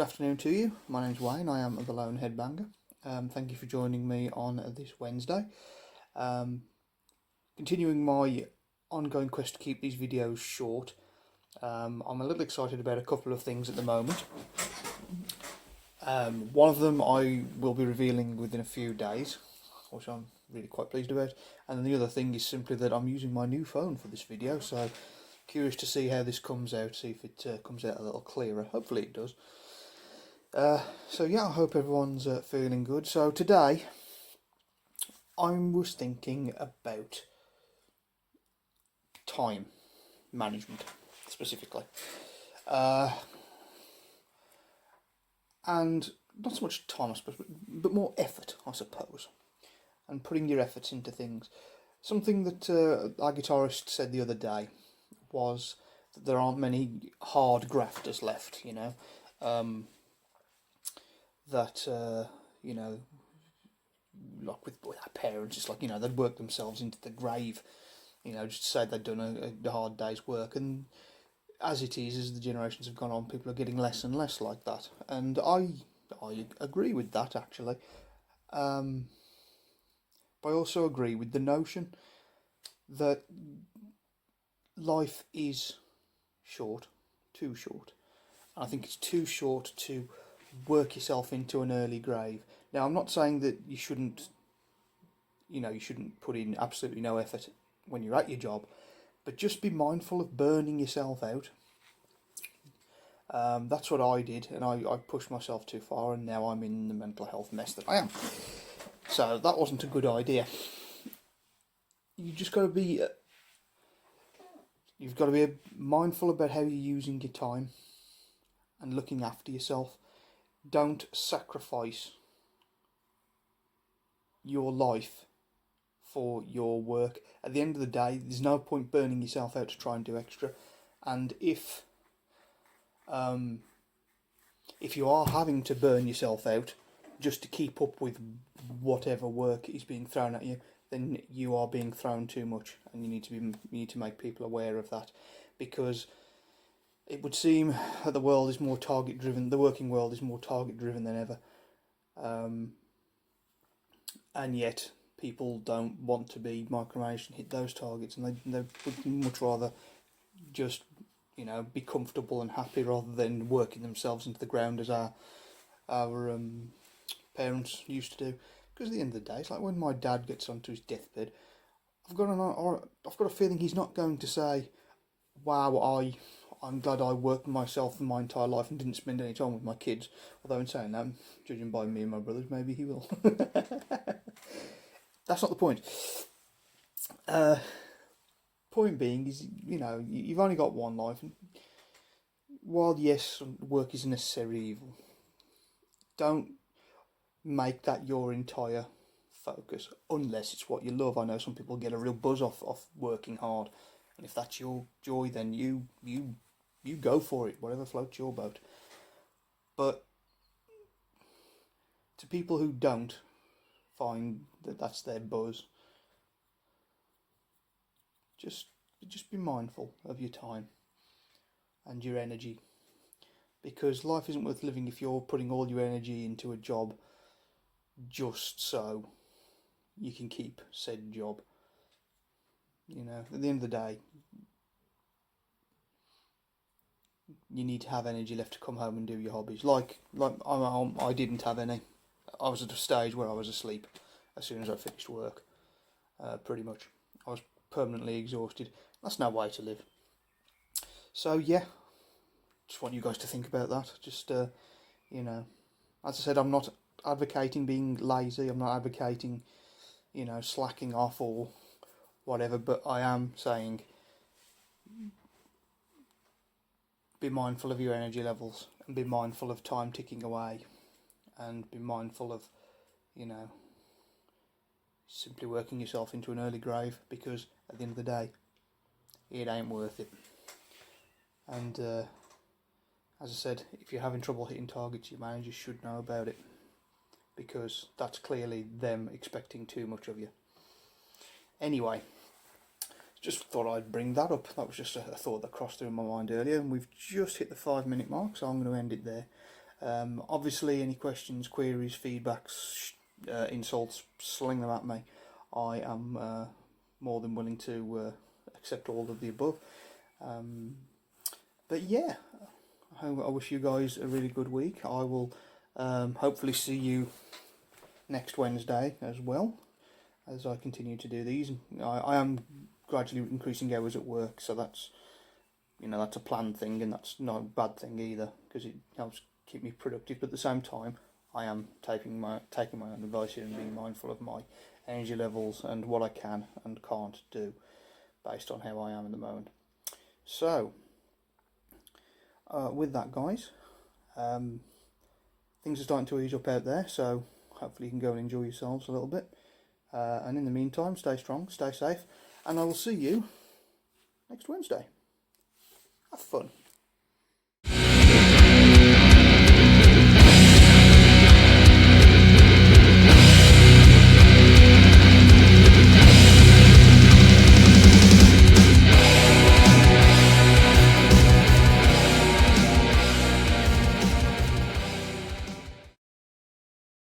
afternoon to you. My name's Wayne. I am the Lone Headbanger. Thank you for joining me on this Wednesday. Continuing my ongoing quest to keep these videos short, I'm a little excited about a couple of things at the moment. One of them I will be revealing within a few days, which I'm really quite pleased about. And then the other thing is simply that I'm using my new phone for this video, so curious to see how this comes out, see if it comes out a little clearer. Hopefully it does. So yeah, I hope everyone's feeling good. So today I was thinking about time management specifically, and not so much time I suppose, but more effort I suppose, and putting your efforts into things. Something that our guitarist said the other day was that there aren't many hard grafters left, you know. That like with our parents, it's like, you know, they'd work themselves into the grave, you know, just to say they'd done a hard day's work. And as it is, as the generations have gone on, people are getting less and less like that, and I agree with that actually. But I also agree with the notion that life is short, too short. I think it's too short to work yourself into an early grave. Now, I'm not saying that you shouldn't put in absolutely no effort when you're at your job, but just be mindful of burning yourself out. That's what I did, and I pushed myself too far, and now I'm in the mental health mess that I am. So that wasn't a good idea. You just got to be, you've got to be mindful about how you're using your time and looking after yourself. Don't sacrifice your life for your work. At the end of the day, there's no point burning yourself out to try and do extra. And if you are having to burn yourself out just to keep up with whatever work is being thrown at you, then you are being thrown too much, and you need to make people aware of that, because it would seem that the world is more target driven. The working world is more target driven than ever, and yet people don't want to be micromanaged and hit those targets, and they would much rather just, you know, be comfortable and happy rather than working themselves into the ground as our parents used to do. Because at the end of the day, it's like when my dad gets onto his deathbed, I've got a feeling he's not going to say, "Wow, I'm glad I worked myself my entire life and didn't spend any time with my kids." Although in saying that, judging by me and my brothers, maybe he will. That's not the point. Point being is, you know, you've only got one life, and while yes, work is a necessary evil, don't make that your entire focus, unless it's what you love. I know some people get a real buzz off working hard, and if that's your joy, then you go for it, whatever floats your boat. But to people who don't find that that's their buzz, just be mindful of your time and your energy, because life isn't worth living if you're putting all your energy into a job just so you can keep said job. You know, at the end of the day, you need to have energy left to come home and do your hobbies. Like I didn't have any. I was at a stage where I was asleep as soon as I finished work. Pretty much, I was permanently exhausted. That's no way to live. So yeah, just want you guys to think about that. Just you know, as I said, I'm not advocating being lazy. I'm not advocating, you know, slacking off or whatever. But I am saying, be mindful of your energy levels, and be mindful of time ticking away, and be mindful of, you know, simply working yourself into an early grave, because at the end of the day, it ain't worth it. And as I said, if you're having trouble hitting targets, your managers should know about it, because that's clearly them expecting too much of you. Anyway, just thought I'd bring that up. That was just a thought that crossed through my mind earlier, and we've just hit the 5-minute mark, so I'm going to end it there. Obviously, any questions, queries, feedbacks, insults, sling them at me. I am more than willing to accept all of the above. But yeah, I wish you guys a really good week. I will hopefully see you next Wednesday as well, as I continue to do these. I am gradually increasing hours at work, so that's that's a planned thing, and that's not a bad thing either, because it helps keep me productive. But at the same time, I am taking my own advice here and being mindful of my energy levels and what I can and can't do based on how I am at the moment. So, with that, guys, things are starting to ease up out there, so hopefully you can go and enjoy yourselves a little bit. And in the meantime, stay strong, stay safe, and I will see you next Wednesday. Have fun.